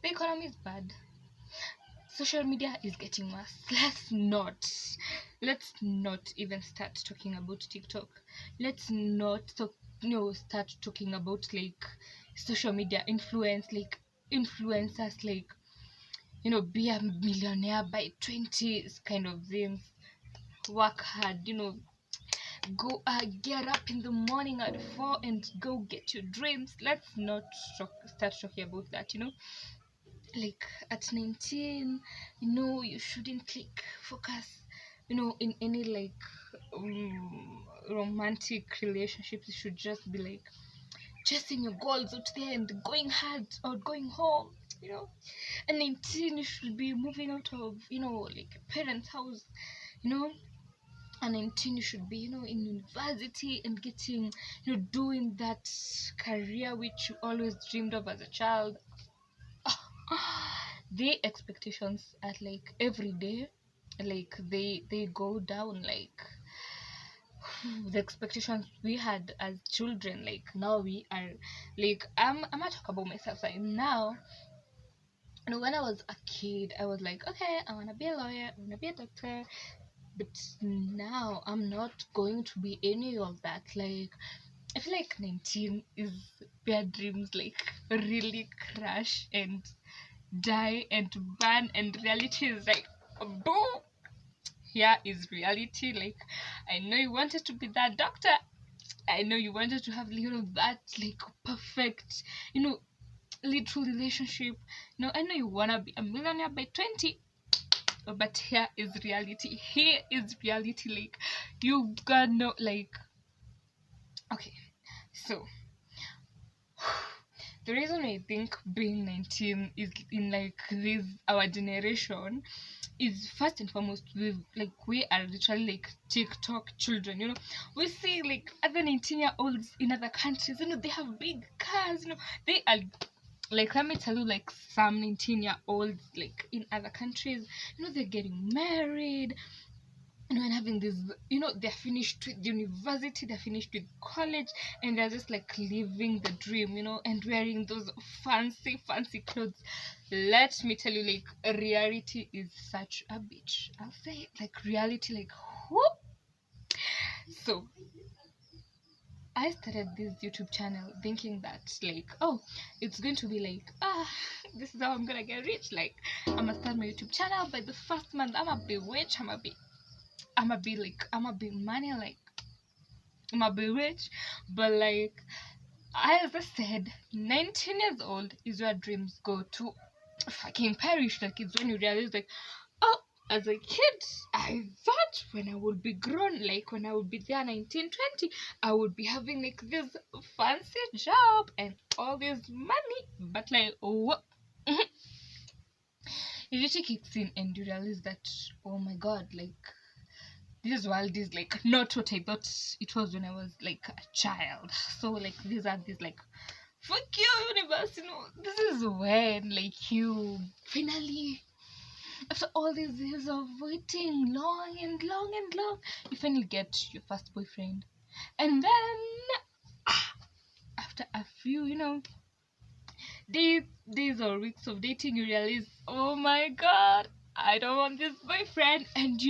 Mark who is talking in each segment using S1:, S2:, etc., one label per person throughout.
S1: The economy is bad. Social media is getting worse. Let's not even start talking about TikTok. Let's not talk, start talking about like social media influence, like influencers, like be a millionaire by 20s kind of things. Work hard, go get up in the morning at 4 and go get your dreams. Let's not start talking about that. Like at 19, you shouldn't like focus in any like romantic relationships. You should just be like chasing your goals out there and going hard or going home. At 19 you should be moving out of like a parent's house. you know at 19 you should be in university and getting doing that career which you always dreamed of as a child. The expectations at like every day, like they go down. Like the expectations we had as children, like now we are like I'm not talk about myself. Like now, when I was a kid I was like, okay, I want to be a lawyer, I want to be a doctor. But now I'm not going to be any of that. Like I feel like 19 is where dreams like really crash and die and burn, and reality is like boom. Here is reality. Like I know you wanted to be that doctor, I know you wanted to have that like perfect little relationship. I know you wanna be a millionaire by 20. But here is reality. Here is reality. Like you got no like okay. So the reason I think being 19 is in like this our generation is first and foremost we are literally like TikTok children. We see like other 19-year-olds in other countries. They have big cars. They are like, let me tell you, like some 19-year-olds like in other countries, they're getting married, and having this, they're finished with university, they're finished with college, and they're just like living the dream, and wearing those fancy clothes. Let me tell you, like reality is such a bitch. I'll say it, like reality, like whoop. So I started this YouTube channel thinking that like, oh, it's going to be like, this is how I'm gonna get rich. Like I'm gonna start my YouTube channel by the first month. I'm gonna be rich. I'm gonna be money. Like I'm gonna be rich. But like as I said, 19 years old is where dreams go to fucking perish. Like it's when you realize like, oh, as a kid I thought when I would be grown, like when I would be there 19, 20, I would be having like this fancy job and all this money. But like what? Reality kicks in and you realize that, oh my god, like this world is like not what I thought it was when I was like a child. So like these are these like fuck you universe, this is when like you finally, after all these years of waiting long and long and long, you finally get your first boyfriend. And then after a few days or weeks of dating, you realize, oh my god, I don't want this boyfriend. And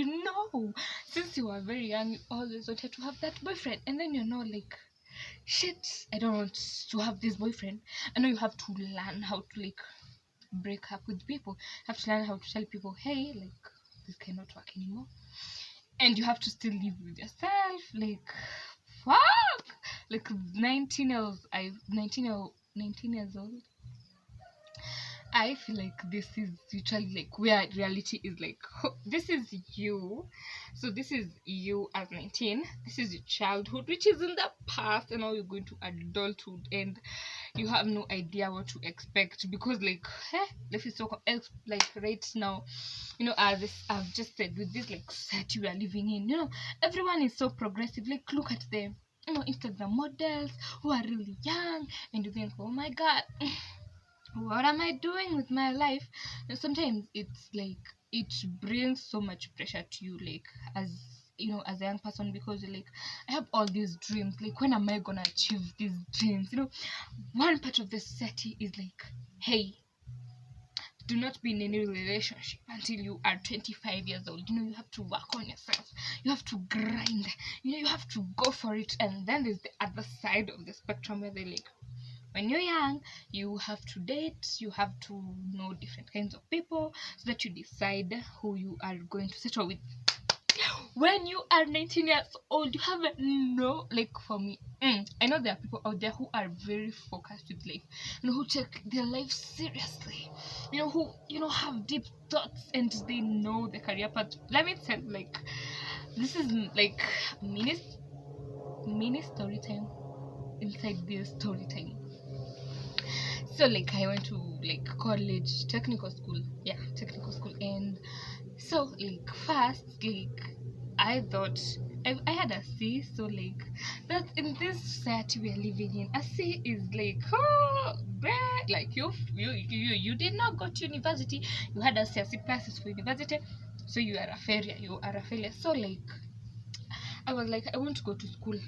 S1: since you were very young, you always wanted to have that boyfriend. And then like, shit, I don't want to have this boyfriend. I know you have to learn how to like break up with people. You have to learn how to tell people, hey, like this cannot work anymore. And you have to still live with yourself. Like fuck. Like 19 years old, I feel like this is literally like where reality is like, this is you. So this is you as 19. This is your childhood, which is in the past, and now you're going to adulthood, and you have no idea what to expect because like, life is so like right now, as I've just said, with this like society we are living in, everyone is so progressive. Like look at them, Instagram models who are really young, and you think, oh my god, what am I doing with my life? And sometimes it's like it brings so much pressure to you, like as as a young person, because you're like, I have all these dreams, like when am I gonna achieve these dreams? One part of the society is like, hey, do not be in any relationship until you are 25 years old. You have to work on yourself, you have to grind, you have to go for it. And then there's the other side of the spectrum where they like, when you're young, you have to date, you have to know different kinds of people so that you decide who you are going to settle with. When you are 19 years old, you have no, like, for me, I know there are people out there who are very focused with life, who take their life seriously, who have deep thoughts, and they know the career path. Let me tell you, like, this is like mini story time inside this story time. So like I went to like college, technical school, and so like first, like I thought I had a C. So like that, in this society we are living in, a C is like, oh bad. Like you did not go to university, you had a C. A C plus for university, so you are a failure. So like I was like, I want to go to school.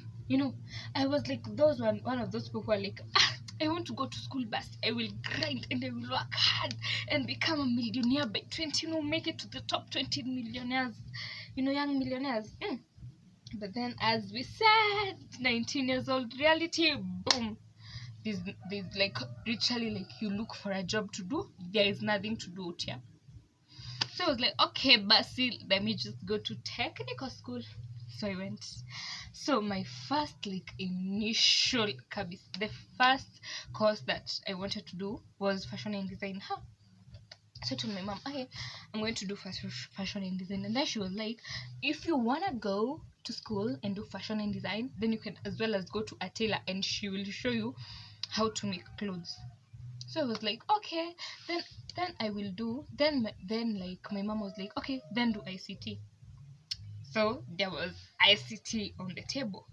S1: I was like one of those people who are like, I want to go to school, but I will grind and I will work hard and become a millionaire by 20, make it to the top 20 millionaires, young millionaires. But then, as we said, 19 years old, reality, boom. There's like literally like you look for a job to do, there is nothing to do here. So I was like, okay, but still, let me just go to technical school. So I went. So my first like initial cabis, the first course that I wanted to do was fashion and design. So I told my mom, okay, I'm going to do fashion and design. And then she was like, if you wanna go to school and do fashion and design, then you can as well as go to a tailor and she will show you how to make clothes. So I was like, okay, then I will do. Then like my mom was like, okay, then do ICT. So there was ICT on the table.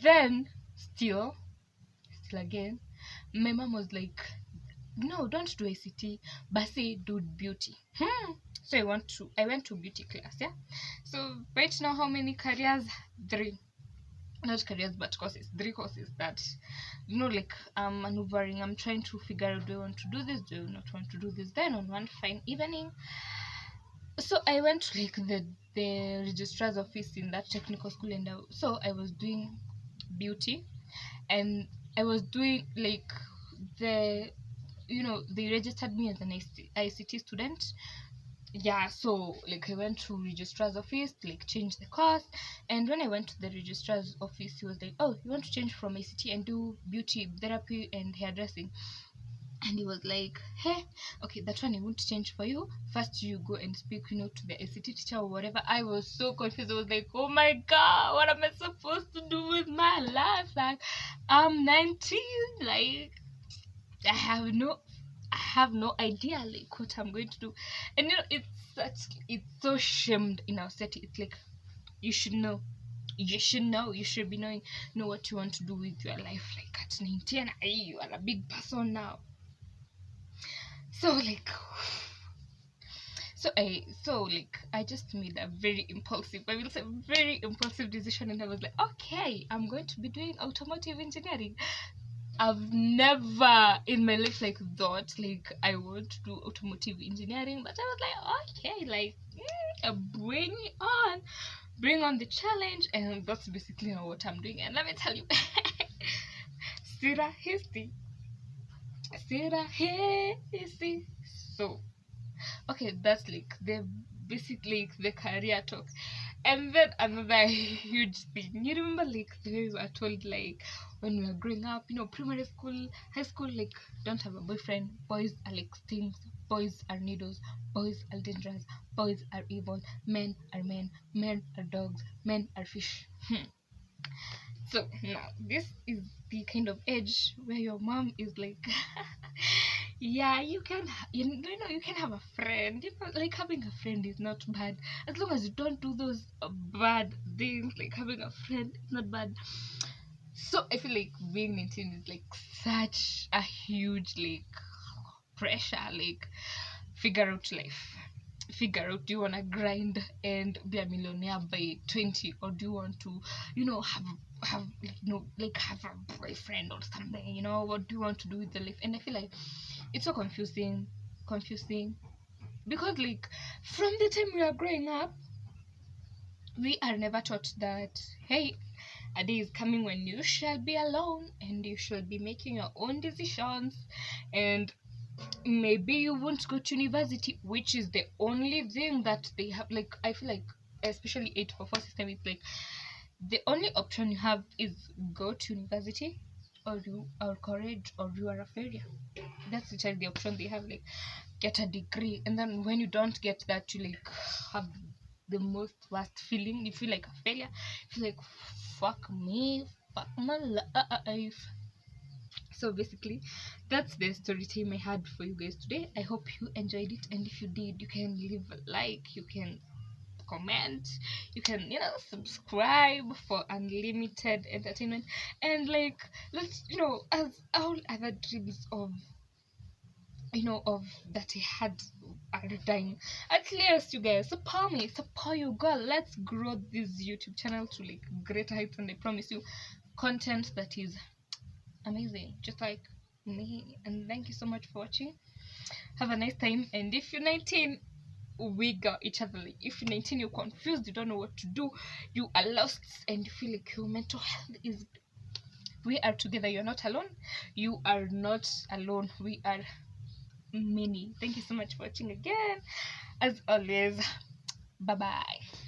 S1: Then still again, my mom was like, no, don't do ICT, but say do beauty. So I went to beauty class. Yeah. So right now, how many careers? 3. Not careers, but courses. 3 courses that like I'm maneuvering. I'm trying to figure out, do I want to do this, do I not want to do this. Then on one fine evening, so I went to like the registrar's office in that technical school, and so I was doing beauty, and I was doing like the they registered me as an ICT student. Yeah, so like I went to registrar's office, like change the course. And when I went to the registrar's office, he was like, oh, you want to change from ICT and do beauty therapy and hairdressing? And he was like, hey, okay, that one I won't change for you. First you go and speak to the ICT teacher or whatever. I was so confused. I was like, oh my god, what am I supposed to do with my life? Like, I'm 19, like I have no idea like what I'm going to do. And it's so shamed in our city. It's like, you should know, you should be knowing, what you want to do with your life. Like at 19, you are a big person now. So like I just made a very impulsive decision, and I was like, okay, I'm going to be doing automotive engineering. I've never in my life like thought like I want to do automotive engineering, but I was like, okay, like bring on the challenge. And that's basically what I'm doing. And let me tell you, Sira Hasty. So okay, that's like the basically the career talk. And then another huge thing, you remember like the way we were told, like when we were growing up, primary school, high school, like don't have a boyfriend, boys are like things, boys are needles, boys are dangerous, boys are evil, men are men, men are dogs, men are fish. So now this is the kind of age where your mom is like, yeah, you can, you can have a friend. Like having a friend is not bad as long as you don't do those bad things. Like having a friend is not bad. So I feel like being 19 is like such a huge like pressure. Like figure out life. Figure out, do you want to grind and be a millionaire by 20, or do you want to have like have a boyfriend or something? What do you want to do with the life? And I feel like it's so confusing. confusing, because like from the time we are growing up, we are never taught that, hey, a day is coming when you shall be alone and you shall be making your own decisions, and maybe you won't go to university, which is the only thing that they have. Like, I feel like, especially 844 system, it's like the only option you have is go to university, or you are college, or you are a failure. That's literally the option they have. Like, get a degree, and then when you don't get that, you like have the most worst feeling. You feel like a failure. You feel like, fuck me, fuck my life. So basically, that's the story time I had for you guys today. I hope you enjoyed it, and if you did, you can leave a like, you can comment, you can, subscribe for unlimited entertainment. And like, let's, as all other dreams of, of that I had at the time, at least you guys support me, support you girl. Let's grow this YouTube channel to like great heights, and I promise you content that is amazing, just like me. And thank you so much for watching. Have a nice time. And if you're 19, we got each other. Like, if you're 19, you're confused, you don't know what to do, you are lost, and you feel like your mental health is, we are together. You're not alone, you are not alone, we are many. Thank you so much for watching again, as always. Bye bye.